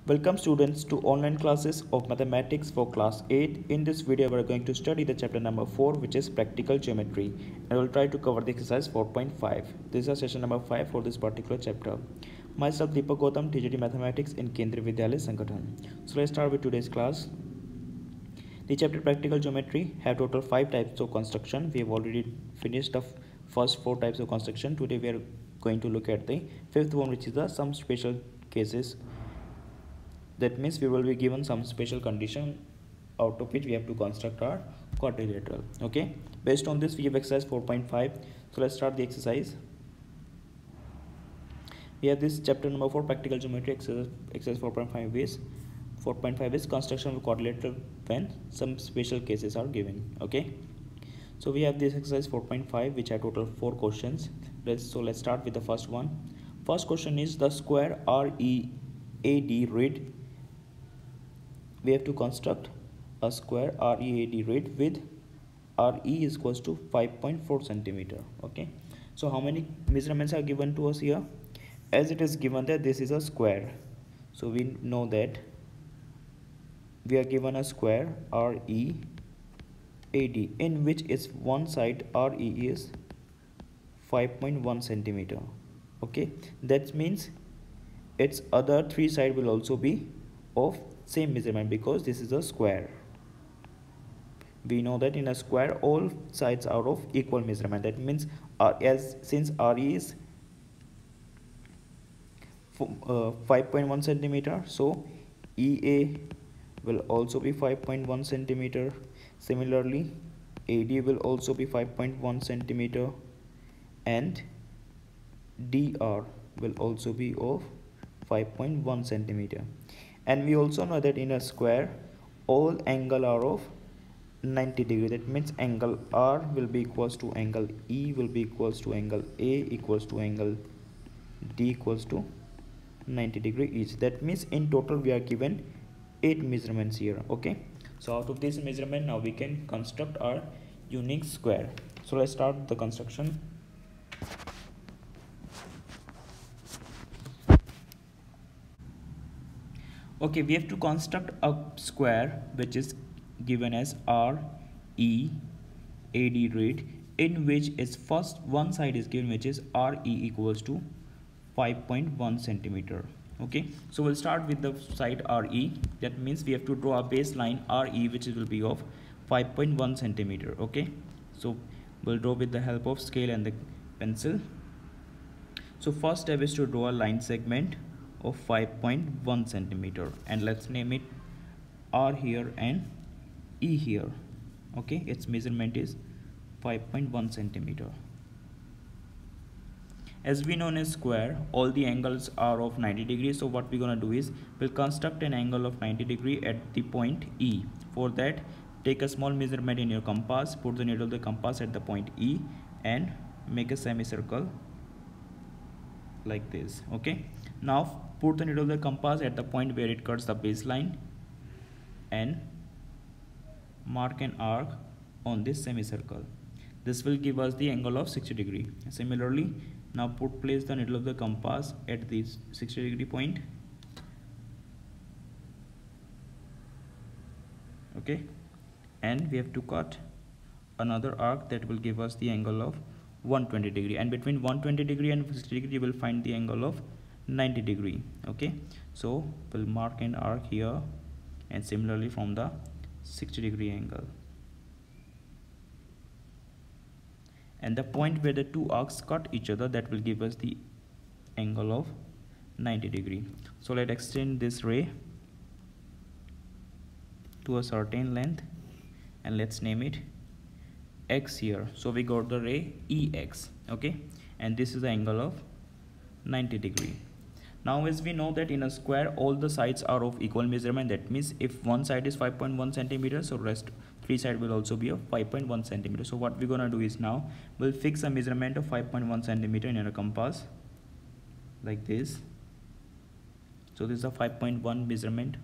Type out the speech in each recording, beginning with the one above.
Welcome students to online classes of mathematics for class 8. In this video we are going to study the chapter number 4, which is practical geometry, and we will try to cover the exercise 4.5. This is session number 5 for this particular chapter. Myself Deepak Gautam, TGT Mathematics in Kendriya Vidyalaya Sangathan. So let's start with today's class. The chapter practical geometry have total 5 types of construction. We have already finished the first 4 types of construction. Today we are going to look at the fifth one, which is the some special cases. That means we will be given some special condition out of which we have to construct our quadrilateral. Okay, based on this we have exercise 4.5. so let's start the exercise. We have this chapter number 4 practical geometry exercise 4.5 is construction of quadrilateral when some special cases are given. Okay, so we have this exercise 4.5 which have total 4 questions. Let's start with the first one. First question is the square READ read. We have to construct a square READ read with RE is equals to 5.4 centimeter. Okay, so how many measurements are given to us here? As it is given that this is a square, so we know that we are given a square READ in which is one side RE is 5.1 centimeter. Okay, that means its other 3 side will also be of same measurement because this is a square. We know that in a square all sides are of equal measurement. That means since RE is 5.1 centimeter, so EA will also be 5.1 centimeter. Similarly, AD will also be 5.1 centimeter, and DR will also be of 5.1 centimeter. And we also know that in a square all angle are of 90 degree. That means angle R will be equals to angle E will be equals to angle A equals to angle D equals to 90 degree each. That means in total we are given 8 measurements here. Okay, so out of this measurement now we can construct our unique square. So let's start the construction. Okay, we have to construct a square which is given as READ read, in which is first one side is given which is RE equals to 5.1 centimeter. Okay, so we'll start with the side RE. That means we have to draw a baseline RE which will be of 5.1 centimeter. Okay, so we'll draw with the help of scale and the pencil. So first step is to draw a line segment of 5.1 centimeter, and let's name it R here and E here. Okay, its measurement is 5.1 centimeter. As we know in a square all the angles are of 90 degrees, so what we're gonna do is we'll construct an angle of 90 degree at the point E. For that, take a small measurement in your compass, put the needle of the compass at the point E and make a semicircle like this. Okay, now put the needle of the compass at the point where it cuts the baseline and mark an arc on this semicircle. This will give us the angle of 60 degree. Similarly, now place the needle of the compass at this 60 degree point. Okay, and we have to cut another arc that will give us the angle of 120 degree, and between 120 degree and 60 degree you will find the angle of 90 degree. Okay, so we'll mark an arc here, and similarly from the 60 degree angle, and the point where the two arcs cut each other, that will give us the angle of 90 degree. So let's extend this ray to a certain length and let's name it X here. So we got the ray EX. Okay, and this is the angle of 90 degree. Now as we know that in a square all the sides are of equal measurement. That means if one side is 5.1 centimeter, so rest 3 side will also be of 5.1 centimeter. So what we're gonna do is now we'll fix a measurement of 5.1 centimeter in our compass like this. So this is a 5.1 measurement,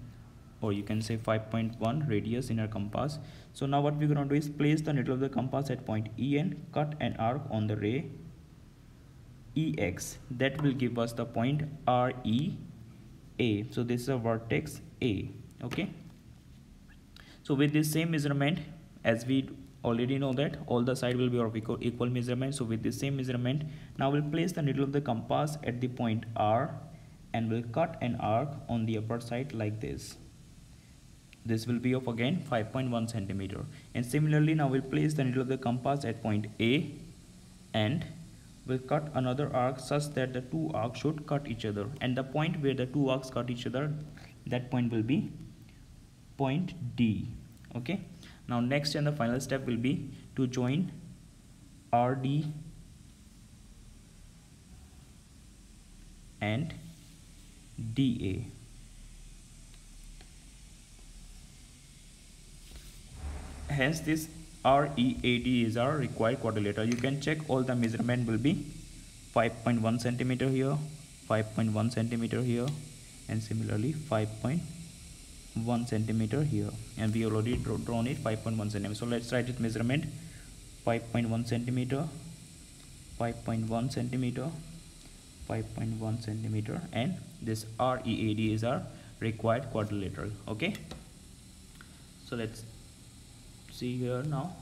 or you can say 5.1 radius in our compass. So now what we're gonna do is place the needle of the compass at point E and cut an arc on the ray EX. That will give us the point RE A. So this is a vertex A. Okay. So with this same measurement, as we already know that all the side will be of equal measurement. So with the same measurement, now we'll place the needle of the compass at the point R and we'll cut an arc on the upper side like this. This will be of again 5.1 centimeter. And similarly, now we'll place the needle of the compass at point A and we'll cut another arc such that the two arcs should cut each other. And the point where the two arcs cut each other, that point will be point D. Okay. Now next and the final step will be to join RD and DA. Hence this READ is our required quadrilateral. You can check all the measurement will be 5.1 centimeter here, 5.1 centimeter here, and similarly 5.1 centimeter here, and we already drawn it 5.1 centimeter. So let's write it measurement 5.1 centimeter, 5.1 centimeter, 5.1 centimeter, and this READ is our required quadrilateral. Okay, so let's see here. Now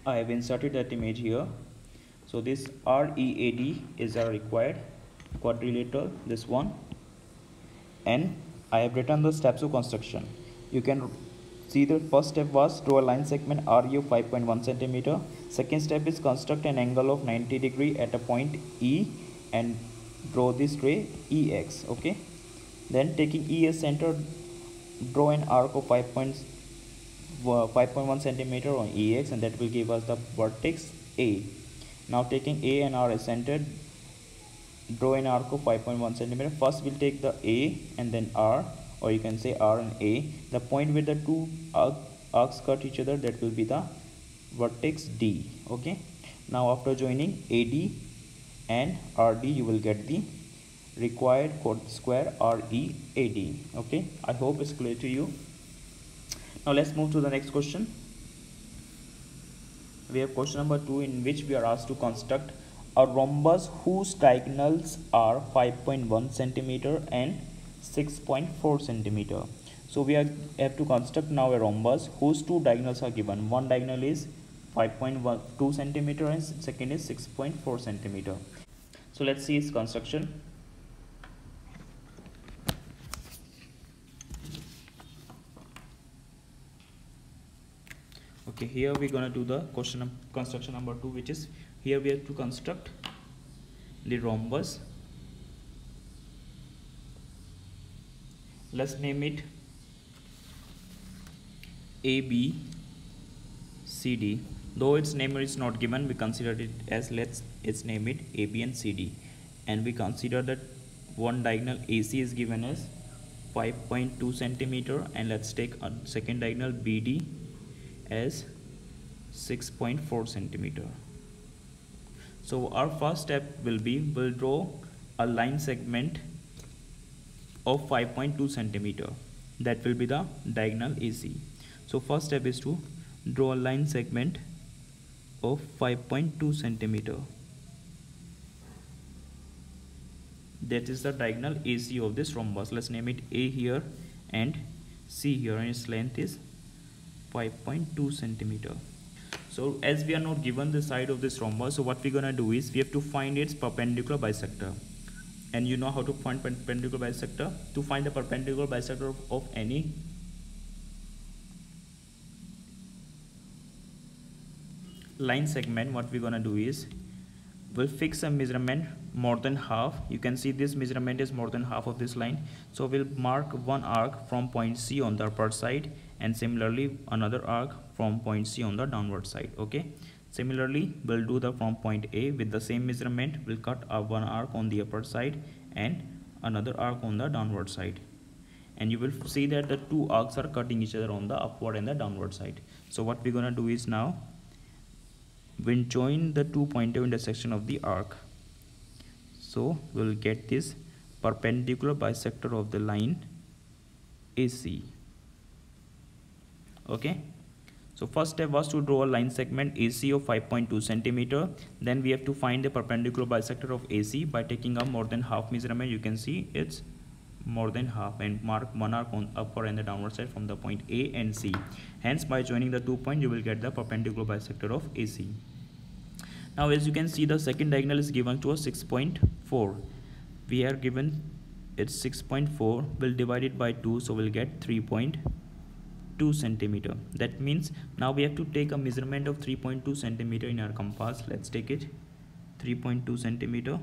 I have inserted that image here. So this READ is our required quadrilateral, this one, and I have written the steps of construction. You can see the first step was draw a line segment RE of 5.1 centimeter. Second step is construct an angle of 90 degree at a point E and draw this ray EX. Okay, then taking E as center, draw an arc of 5.1 centimeter on EX, and that will give us the vertex A. Now taking A and R as centered, draw an arc of 5.1 centimeter. First we'll take the A and then R, or you can say R and A. The point where the two arcs cut each other, that will be the vertex D. Okay. Now after joining AD and RD, you will get the required chord square READ. Okay, I hope it's clear to you. Now let's move to the next question. We have question number 2, in which we are asked to construct a rhombus whose diagonals are 5.1 centimeter and 6.4 centimeter. So we have to construct now a rhombus whose two diagonals are given. One diagonal is 5.2 centimeter and second is 6.4 centimeter. So let's see its construction. Okay, here we're gonna do the construction number 2, which is here we have to construct the rhombus. Let's name it ABCD. Though its name is not given, we consider it as, let's name it AB and CD, and we consider that one diagonal AC is given as 5.2 centimeter, and let's take a second diagonal BD as 6.4 centimeter. So our first step will be, we'll draw a line segment of 5.2 centimeter. That will be the diagonal AC. So first step is to draw a line segment of 5.2 centimeter. That is the diagonal AC of this rhombus. Let's name it A here and C here, and its length is 5.2 centimeter. So as we are not given the side of this rhombus, so what we're gonna do is we have to find its perpendicular bisector. And you know how to find perpendicular bisector? To find the perpendicular bisector of any line segment, what we're gonna do is we'll fix a measurement more than half. You can see this measurement is more than half of this line. So we'll mark one arc from point C on the upper side, and similarly another arc from point C on the downward side. Okay, similarly we'll do the from point A with the same measurement. We'll cut one arc on the upper side and another arc on the downward side, and you will see that the two arcs are cutting each other on the upward and the downward side. So what we're gonna do is, now we'll join the two pointer intersection of the arc. So we'll get this perpendicular bisector of the line AC. Okay, So first step was to draw a line segment AC of 5.2 centimeter. Then we have to find the perpendicular bisector of AC by taking a more than half measurement. You can see it's more than half, and mark one arc on upper and the downward side from the point A and C. Hence, by joining the 2 points, you will get the perpendicular bisector of AC. Now, as you can see, the second diagonal is given to us 6.4. We are given it's 6.4. We'll divide it by 2, so we'll get 3.2 centimeter. That means now we have to take a measurement of 3.2 centimeter in our compass. Let's take it 3.2 centimeter.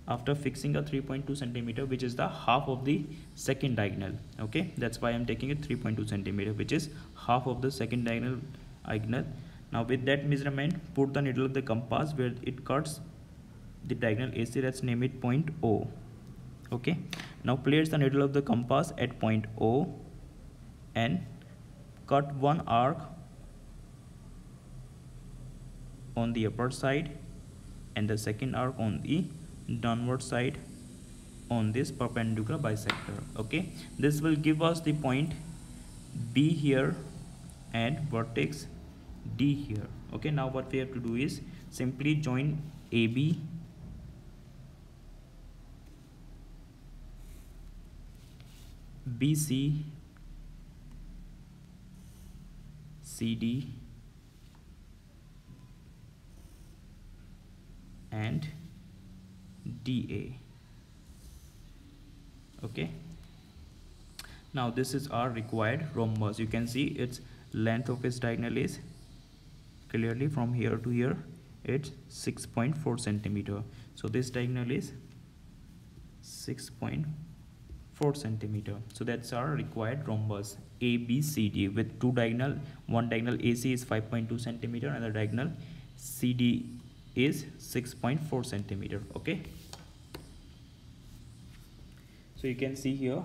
After fixing a 3.2 centimeter, which is the half of the second diagonal, okay, that's why I'm taking it 3.2 centimeter, which is half of the second diagonal. Now with that measurement, put the needle of the compass where it cuts the diagonal AC. Let's name it point O. Okay, now place the needle of the compass at point O and cut one arc on the upper side and the second arc on the downward side on this perpendicular bisector. Okay, this will give us the point B here and vertex D here. Okay, now what we have to do is simply join AB, BC, CD and DA. Okay, now this is our required rhombus. You can see its length of its diagonal is clearly from here to here, it's 6.4 centimeter. So this diagonal is 6.4 centimeter. So that's our required rhombus ABCD with two diagonal. One diagonal AC is 5.2 centimeter and the diagonal CD is 6.4 centimeter. Okay, so you can see here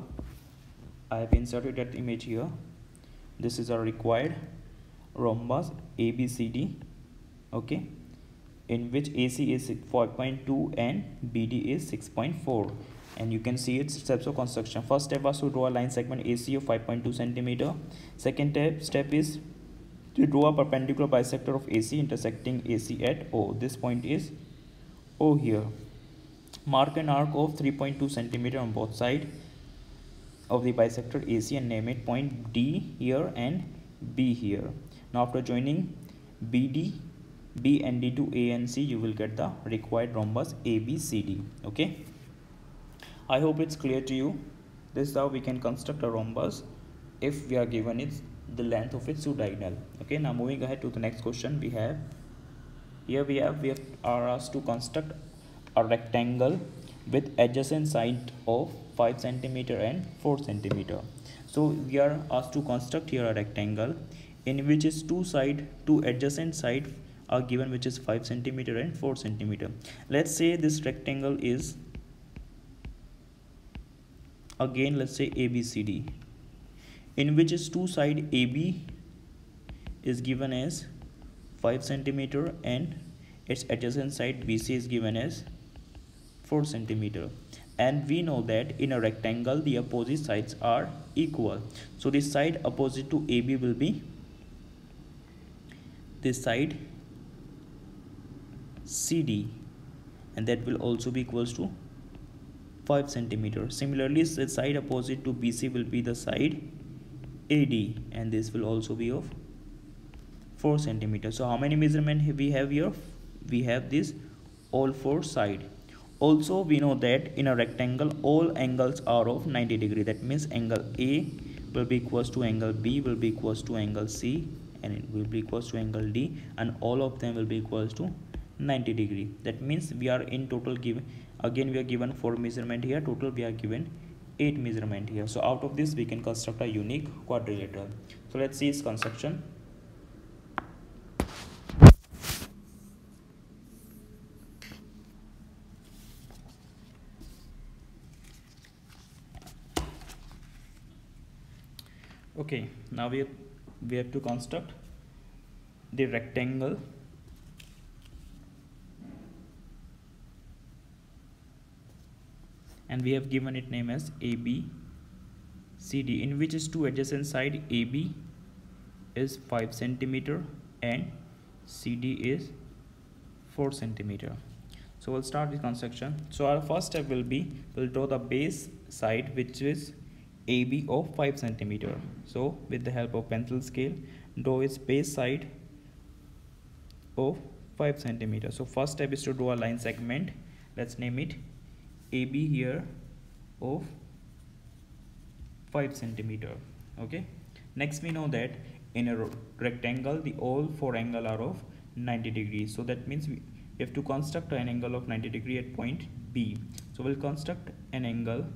I have inserted that image here. This is our required rhombus ABCD, okay, in which AC is 5.2 and BD is 6.4. And you can see its steps of construction. First step was to draw a line segment AC of 5.2 centimeter. Second step is to draw a perpendicular bisector of AC intersecting AC at O. This point is O here. Mark an arc of 3.2 centimeter on both sides of the bisector AC and name it point D here and B here. Now after joining BD, B and D to A and C, you will get the required rhombus ABCD. Okay, I hope it's clear to you. This is how we can construct a rhombus if we are given it the length of its two diagonal. Okay, now moving ahead to the next question, we are asked to construct a rectangle with adjacent side of 5 centimeter and 4 centimeter. So we are asked to construct here a rectangle in which is two adjacent side are given, which is 5 centimeter and 4 centimeter. Let's say this rectangle is, again let's say ABCD, in which is two side AB is given as 5 centimeter and its adjacent side BC is given as 4 centimeter. And we know that in a rectangle the opposite sides are equal. So the side opposite to AB will be this side CD, and that will also be equals to 5 centimeter. Similarly, the side opposite to BC will be the side AD, and this will also be of 4 centimeter. So how many measurement we have here? We have this all four side. Also we know that in a rectangle all angles are of 90 degree. That means angle A will be equals to angle B, will be equals to angle C, and it will be equals to angle D, and all of them will be equals to 90 degree. That means we are in total given, again we are given 4 measurement here, total we are given 8 measurement here. So out of this we can construct a unique quadrilateral. So let's see its construction. Okay, now we have to construct the rectangle and we have given it name as ABCD. CD, in which is two adjacent side AB is 5 centimeter and CD is 4 centimeter. So we'll start the construction. So our first step will be, we'll draw the base side which is AB of 5 centimeter. So with the help of pencil scale, draw its base side of 5 centimeter. So first step is to draw a line segment. Let's name it AB here of 5 centimeter. Okay. Next we know that in a rectangle the all four angles are of 90 degrees. So that means we have to construct an angle of 90 degree at point B. So we'll construct an angle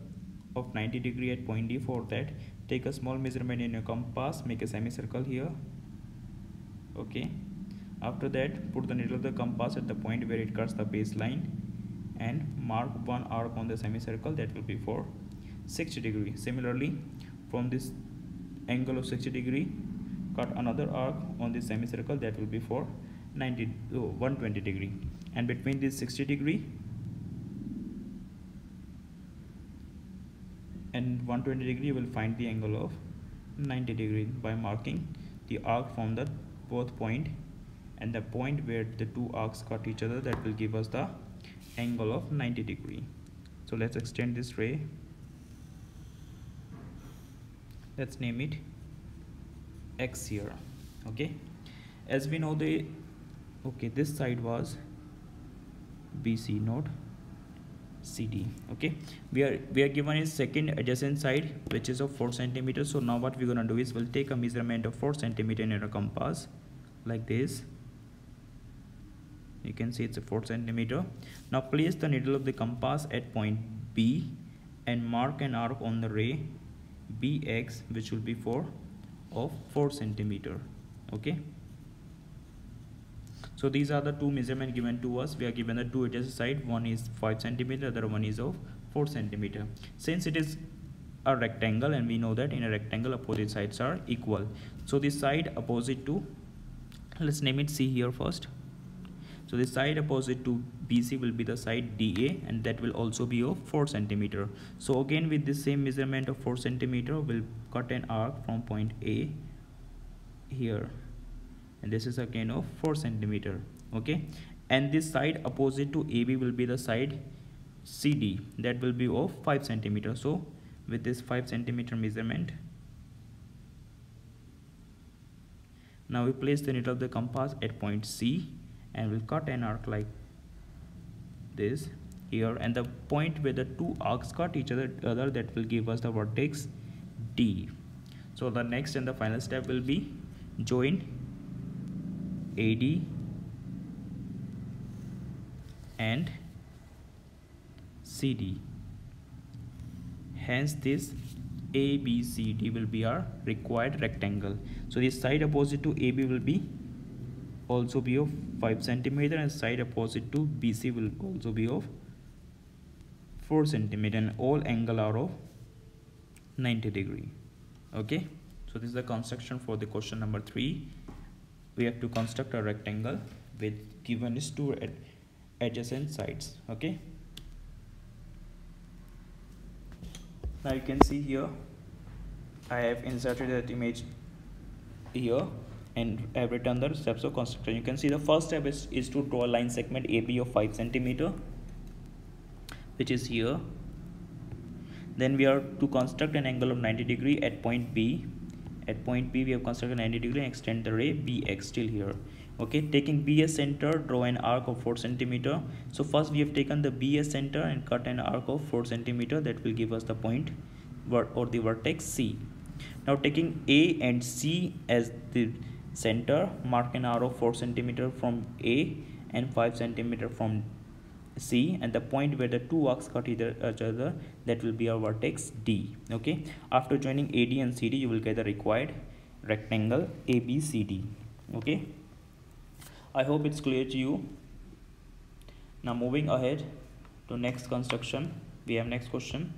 of 90 degree at point D. For that, take a small measurement in your compass, make a semicircle here. Okay. After that, put the needle of the compass at the point where it cuts the baseline and mark one arc on the semicircle, that will be for 60 degree. Similarly, from this angle of 60 degree, cut another arc on this semicircle, that will be for 120 degree. And between this 60 degree and 120 degree, you will find the angle of 90 degree by marking the arc from the both point and the point where the two arcs cut each other. That will give us the angle of 90 degree. So let's extend this ray. Let's name it X here. Okay, as we know the this side was BC, not CD. Okay, we are given a second adjacent side which is of 4 centimeters. So now what we're gonna do is we'll take a measurement of 4 centimeter in a compass like this. You can see it's a 4 centimeter. Now place the needle of the compass at point B and mark an arc on the ray BX, which will be 4 centimeter. Okay, so these are the two measurements given to us. We are given the two adjacent side, one is 5 centimeter, other one is of 4 centimeter. Since it is a rectangle and we know that in a rectangle opposite sides are equal, so this side opposite to, let's name it C here first. So the side opposite to BC will be the side DA, and that will also be of 4 centimeter. So again with the same measurement of 4 centimeter, we'll cut an arc from point A here, and this is again of 4 centimeter. Okay, and this side opposite to AB will be the side CD, that will be of 5 centimeter. So with this 5 centimeter measurement, now we place the needle of the compass at point C and we'll cut an arc like this here, and the point where the two arcs cut each other, that will give us the vertex D. So the next and the final step will be join AD and CD. Hence this ABCD will be our required rectangle. So the side opposite to AB will be also be of 5 centimeter and side opposite to BC will also be of 4 centimeter, and all angle are of 90 degree. Okay, so this is the construction for the question number 3. We have to construct a rectangle with given is two adjacent sides. Okay, now you can see here I have inserted that image here and I have written the steps of construction. You can see the first step is to draw a line segment AB of 5 centimeter, which is here. Then we are to construct an angle of 90 degree at point B. At point B we have constructed 90 degree and extend the ray BX till here. Okay, taking B as center, draw an arc of 4 centimeter. So first we have taken the B as center and cut an arc of 4 centimeter, that will give us the point or the vertex C. Now taking A and C as the center, mark an arc of 4 centimeter from A and 5 centimeter from C, and the point where the two arcs cut each other, that will be our vertex D. Okay, after joining AD and CD you will get the required rectangle ABCD. Okay, I hope it's clear to you. Now moving ahead to next construction, we have next question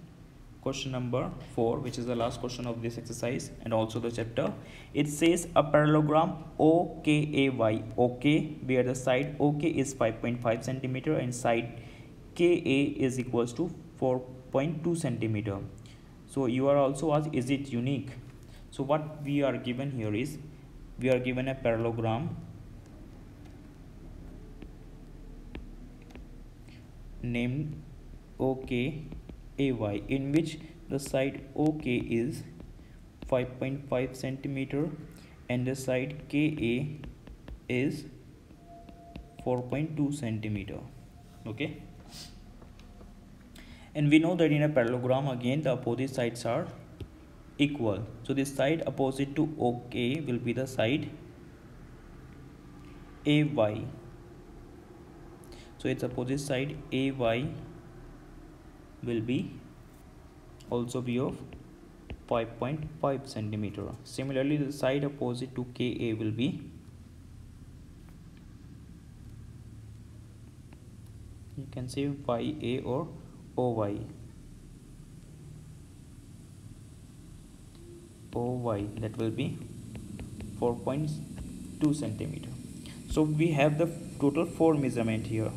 number 4, which is the last question of this exercise and also the chapter. It says a parallelogram OKAY, OK, where the side OK is 5.5 centimeter and side KA is equals to 4.2 centimeter. So you are also asked, is it unique? So what we are given here is, we are given a parallelogram named OKAY, in which the side OK is 5.5 centimeter and the side KA is 4.2 centimeter. Okay, and we know that in a parallelogram again the opposite sides are equal. So this side opposite to OK will be the side AY. So its opposite side AY will be also be of 5.5 centimeter. Similarly, the side opposite to KA will be, you can say YA or OY. That will be 4.2 centimeter. So we have the total 4 measurement here.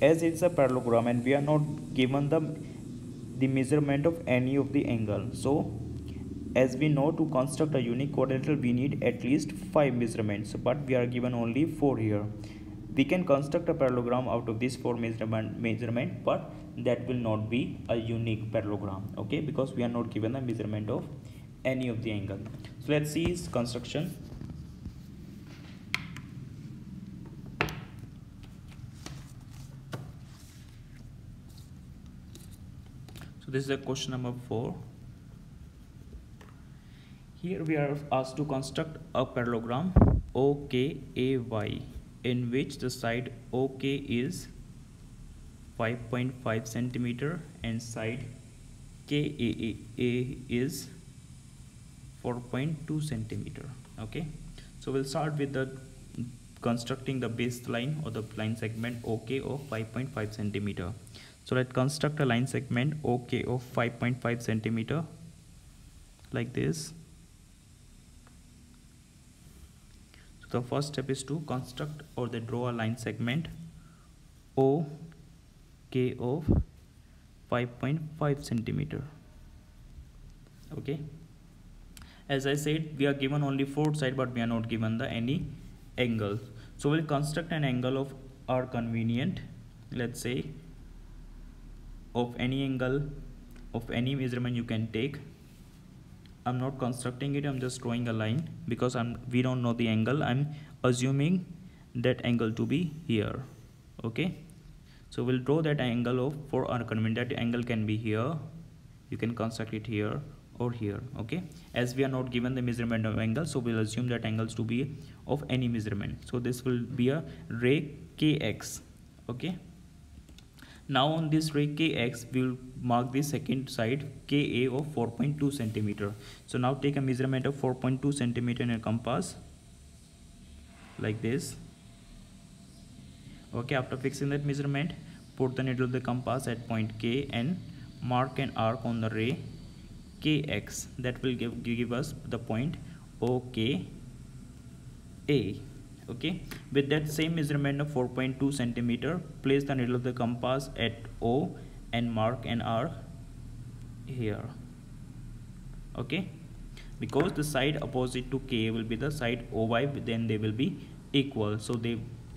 As it's a parallelogram and we are not given the measurement of any of the angle, so as we know, to construct a unique quadrilateral we need at least 5 measurements, but we are given only 4 here. We can construct a parallelogram out of these 4 measurement, but that will not be a unique parallelogram, okay, because we are not given a measurement of any of the angle. So let's see its construction. So this is a question number 4. Here we are asked to construct a parallelogram OKAY, in which the side OK is 5.5 centimeter and side KAA is 4.2 centimeter. Okay, so we'll start with the constructing the baseline or the line segment OK of 5.5 centimeter. So let's construct a line segment OK of 5.5 centimeter like this. So the first step is to construct or they draw a line segment OK of 5.5 centimeter. Okay, as I said, we are given only 4 sides, but we are not given the any angle. So we'll construct an angle of our convenient, let's say of any angle of any measurement you can take. I'm not constructing it, I'm just drawing a line because we don't know the angle. I'm assuming that angle to be here. Okay, so we'll draw that angle of for our convenient. That angle can be here, you can construct it here or here. Okay, as we are not given the measurement of angle, so we'll assume that angles to be of any measurement. So this will be a ray KX. Okay, now on this ray KX we will mark the second side KA of 4.2 centimeter. So now take a measurement of 4.2 centimeter in a compass like this. Okay, after fixing that measurement, put the needle of the compass at point K and mark an arc on the ray KX. That will give us the point OKA. Okay, with that same measurement of 4.2 centimeter, place the needle of the compass at O and mark an arc here. Okay, because the side opposite to K will be the side OY, then they will be equal, so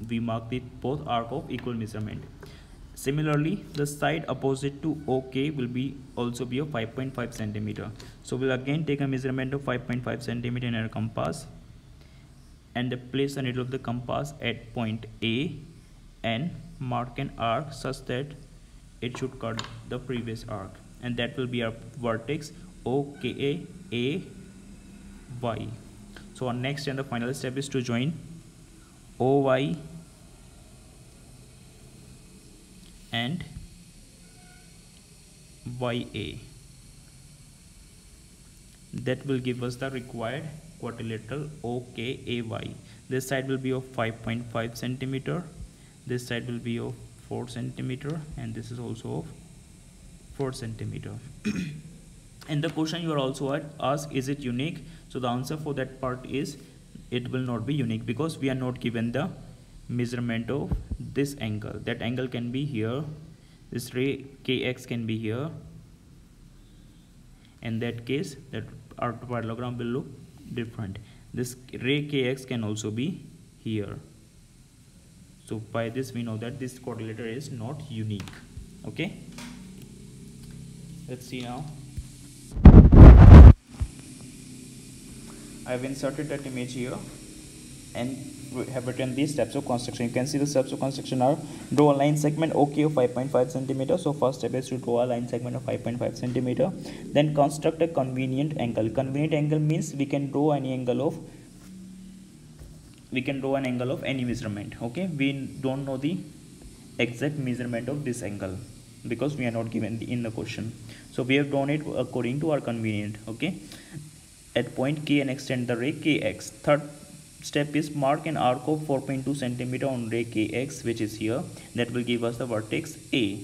we mark the both arc of equal measurement. Similarly, the side opposite to OK will be also be of 5.5 centimeter. So we'll again take a measurement of 5.5 centimeter in our compass and place the needle of the compass at point A and mark an arc such that it should cut the previous arc, and that will be our vertex OKAY. So our next and the final step is to join OY and YA. That will give us the required quadrilateral OKAY. This side will be of 5.5 centimeter, this side will be of 4 centimeter, and this is also of 4 centimeter. In the question you are also asked, is it unique? So the answer for that part is it will not be unique, because we are not given the measurement of this angle. That angle can be here, this ray KX can be here, In that case, that our parallelogram will look different. This ray kx can also be here. So by this we know that this quadrilateral is not unique. Okay, let's see now. I have inserted that image here and have written these steps of construction. You can see the steps of construction are: draw a line segment OK of 5.5 centimeter. So first step is to draw a line segment of 5.5 centimeter. Then construct a convenient angle. Convenient angle means we can draw any angle of any measurement. Okay, we don't know the exact measurement of this angle because we are not given in the question. So we have drawn it according to our convenient. Okay, at point K and extend the ray Kx. Third step is mark an arc of 4.2 centimeter on ray Kx, which is here. That will give us the vertex A.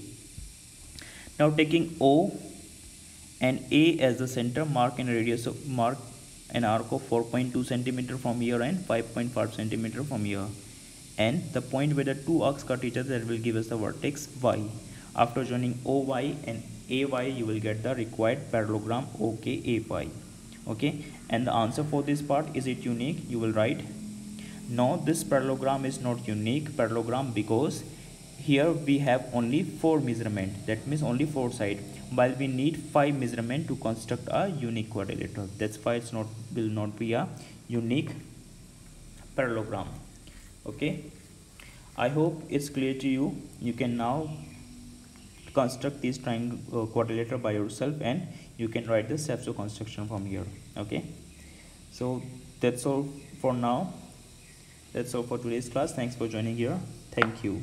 Now taking O and A as the center, mark an arc of 4.2 centimeter from here and 5.5 centimeter from here. And the point where the two arcs cut each other, that will give us the vertex Y. After joining OY and AY, you will get the required parallelogram OKAY. Okay, and the answer for this part, is it unique? You will write no, this parallelogram is not unique parallelogram because here we have only 4 measurement, that means only 4 sides, while we need 5 measurement to construct a unique quadrilateral. That's why it's not will not be a unique parallelogram. Okay, I hope it's clear to you. You can now construct this triangle quadrilateral by yourself, and you can write the steps of construction from here. Okay, so that's all for now. That's all for today's class. Thanks for joining here. Thank you.